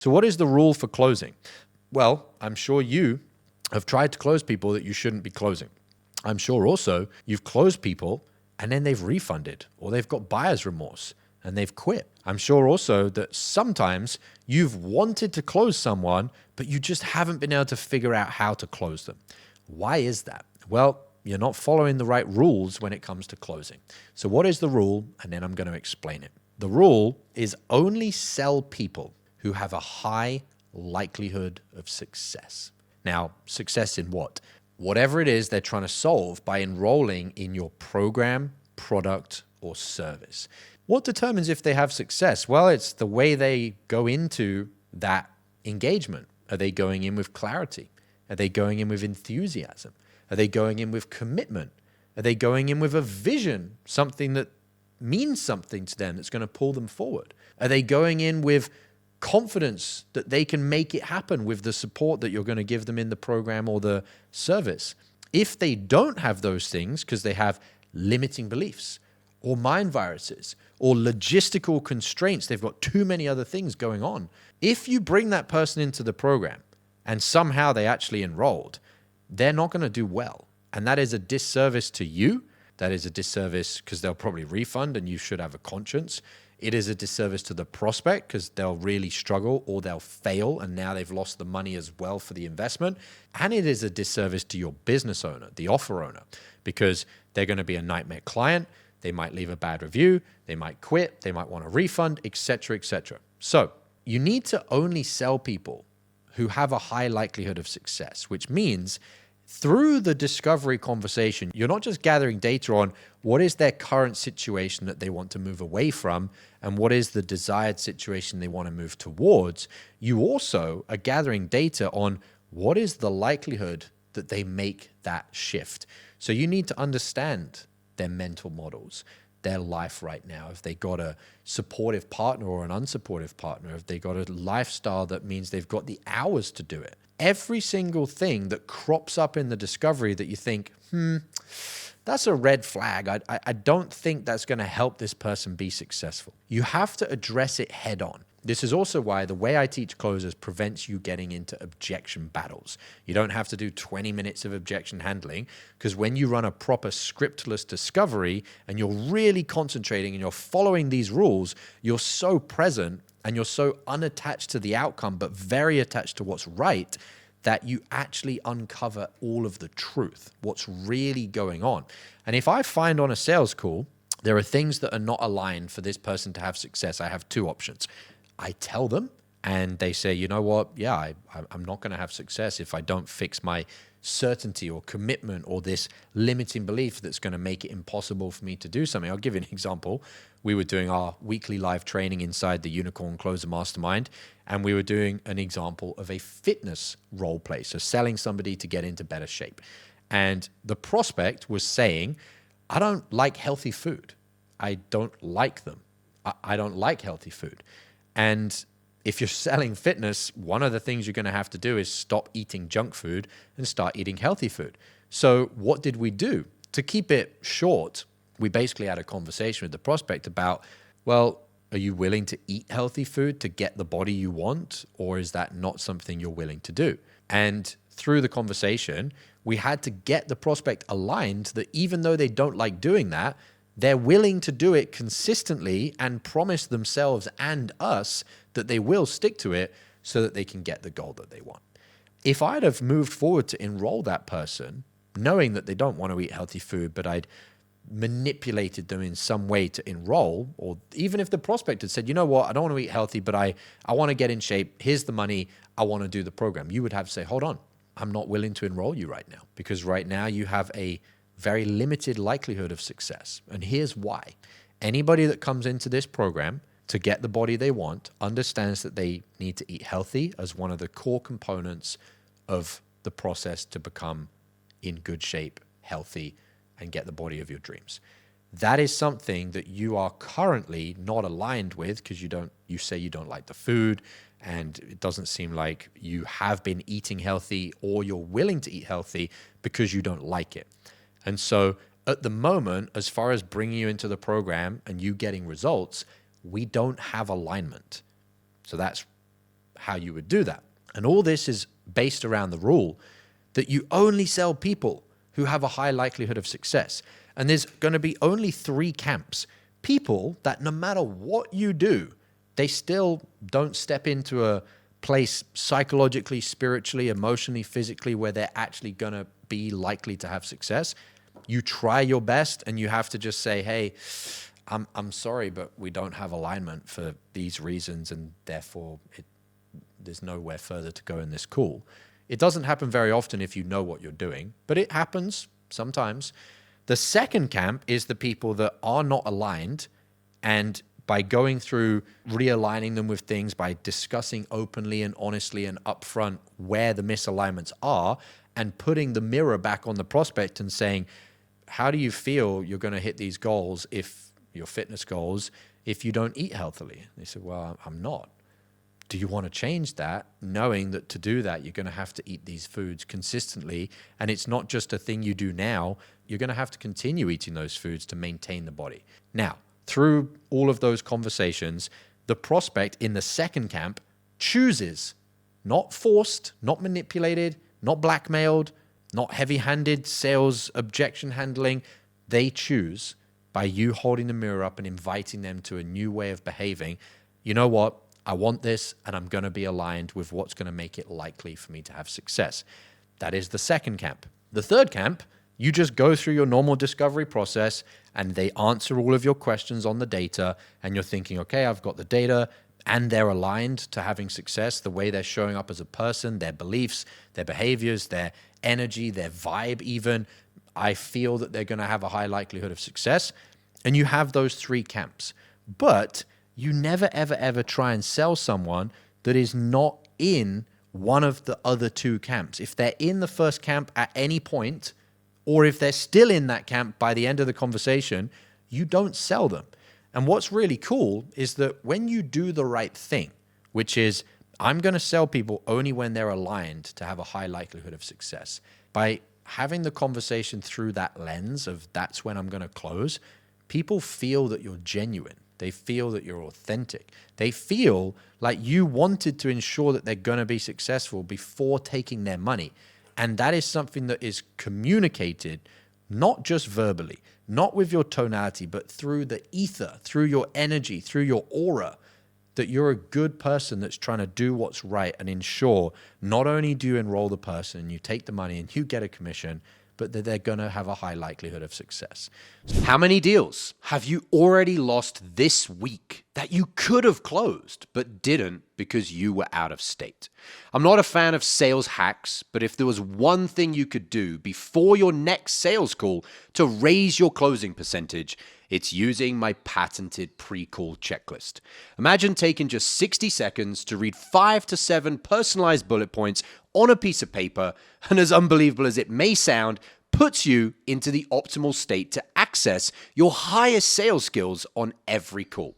So what is the rule for closing? Well, I'm sure you have tried to close people that you shouldn't be closing. I'm sure also you've closed people and then they've refunded or they've got buyer's remorse and they've quit. I'm sure also that sometimes you've wanted to close someone, but you just haven't been able to figure out how to close them. Why is that? Well, you're not following the right rules when it comes to closing. So what is the rule? And then I'm going to explain it. The rule is only sell people who have a high likelihood of success. Now, success in what? Whatever it is they're trying to solve by enrolling in your program, product, or service. What determines if they have success? Well, it's the way they go into that engagement. Are they going in with clarity? Are they going in with enthusiasm? Are they going in with commitment? Are they going in with a vision, something that means something to them that's going to pull them forward? Are they going in with confidence that they can make it happen with the support that you're going to give them in the program or the service? If they don't have those things because they have limiting beliefs or mind viruses or logistical constraints, they've got too many other things going on. If you bring that person into the program and somehow they actually enrolled, they're not going to do well. And that is a disservice to you. That is a disservice because they'll probably refund and you should have a conscience. It is a disservice to the prospect because they'll really struggle or they'll fail and now they've lost the money as well for the investment. And it is a disservice to your business owner, the offer owner, because they're going to be a nightmare client. They might leave a bad review. They might quit. They might want a refund, etc., etc. So you need to only sell people who have a high likelihood of success, which means through the discovery conversation, you're not just gathering data on what is their current situation that they want to move away from and what is the desired situation they want to move towards. You also are gathering data on what is the likelihood that they make that shift. So you need to understand their mental models, their life right now. If they got a supportive partner or an unsupportive partner, if they got a lifestyle that means they've got the hours to do it. Every single thing that crops up in the discovery that you think, that's a red flag. I don't think that's going to help this person be successful. You have to address it head on. This is also why the way I teach closers prevents you getting into objection battles. You don't have to do 20 minutes of objection handling because when you run a proper scriptless discovery and you're really concentrating and you're following these rules, you're so present and you're so unattached to the outcome, but very attached to what's right, that you actually uncover all of the truth, what's really going on. And if I find on a sales call, there are things that are not aligned for this person to have success, I have two options. I tell them and they say, you know what? Yeah, I'm not going to have success if I don't fix my certainty or commitment or this limiting belief that's going to make it impossible for me to do something. I'll give you an example. We were doing our weekly live training inside the Unicorn Closer Mastermind, and we were doing an example of a fitness role play, so selling somebody to get into better shape. And the prospect was saying, I don't like healthy food. I don't like them. I don't like healthy food. And if you're selling fitness, one of the things you're going to have to do is stop eating junk food and start eating healthy food. So what did we do? To keep it short, we basically had a conversation with the prospect about, well, are you willing to eat healthy food to get the body you want? Or is that not something you're willing to do? And through the conversation, we had to get the prospect aligned that even though they don't like doing that, they're willing to do it consistently and promise themselves and us that they will stick to it so that they can get the goal that they want. If I'd have moved forward to enroll that person, knowing that they don't want to eat healthy food, but I'd manipulated them in some way to enroll, or even if the prospect had said, you know what, I don't want to eat healthy, but I want to get in shape. Here's the money. I want to do the program. You would have to say, hold on, I'm not willing to enroll you right now because right now you have a very limited likelihood of success. And here's why. Anybody that comes into this program to get the body they want understands that they need to eat healthy as one of the core components of the process to become in good shape, healthy, and get the body of your dreams. That is something that you are currently not aligned with because you say you don't like the food and it doesn't seem like you have been eating healthy or you're willing to eat healthy because you don't like it. And so at the moment, as far as bringing you into the program and you getting results, we don't have alignment. So that's how you would do that. And all this is based around the rule that you only sell people who have a high likelihood of success. And there's going to be only 3 camps. People that no matter what you do, they still don't step into a place psychologically, spiritually, emotionally, physically, where they're actually going to be likely to have success. You try your best and you have to just say, hey, I'm sorry, but we don't have alignment for these reasons, and therefore there's nowhere further to go in this call. It doesn't happen very often if you know what you're doing, but it happens sometimes. The second camp is the people that are not aligned, and by going through realigning them with things, by discussing openly and honestly and upfront where the misalignments are, and putting the mirror back on the prospect and saying, how do you feel you're going to hit these goals, if your fitness goals, if you don't eat healthily? They said, well, I'm not. Do you want to change that, knowing that to do that, you're going to have to eat these foods consistently, and it's not just a thing you do now, you're going to have to continue eating those foods to maintain the body. Now, through all of those conversations, the prospect in the second camp chooses, not forced, not manipulated, not blackmailed, not heavy-handed sales objection handling. They choose, by you holding the mirror up and inviting them to a new way of behaving, you know what? I want this, and I'm going to be aligned with what's going to make it likely for me to have success. That is the second camp. The third camp, you just go through your normal discovery process and they answer all of your questions on the data, and you're thinking, okay, I've got the data and they're aligned to having success, the way they're showing up as a person, their beliefs, their behaviors, their energy, their vibe even. I feel that they're going to have a high likelihood of success. And you have those 3 camps. But you never, ever, ever try and sell someone that is not in one of the other 2 camps. If they're in the first camp at any point, or if they're still in that camp by the end of the conversation, you don't sell them. And what's really cool is that when you do the right thing, which is, I'm going to sell people only when they're aligned to have a high likelihood of success, by having the conversation through that lens of that's when I'm going to close, people feel that you're genuine. They feel that you're authentic. They feel like you wanted to ensure that they're going to be successful before taking their money. And that is something that is communicated, not just verbally, not with your tonality, but through the ether, through your energy, through your aura, that you're a good person that's trying to do what's right and ensure not only do you enroll the person, you take the money and you get a commission, but that they're going to have a high likelihood of success. How many deals have you already lost this week that you could have closed but didn't because you were out of state? I'm not a fan of sales hacks, but if there was one thing you could do before your next sales call to raise your closing percentage, it's using my patented pre-call checklist. Imagine taking just 60 seconds to read 5 to 7 personalized bullet points on a piece of paper, and as unbelievable as it may sound, puts you into the optimal state to access your highest sales skills on every call.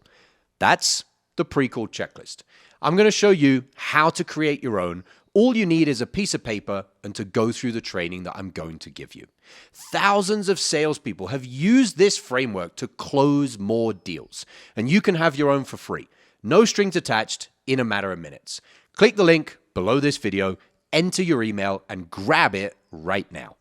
That's the pre-call checklist. I'm going to show you how to create your own. All you need is a piece of paper and to go through the training that I'm going to give you. Thousands of salespeople have used this framework to close more deals, and you can have your own for free. No strings attached, in a matter of minutes. Click the link below this video, enter your email, and grab it right now.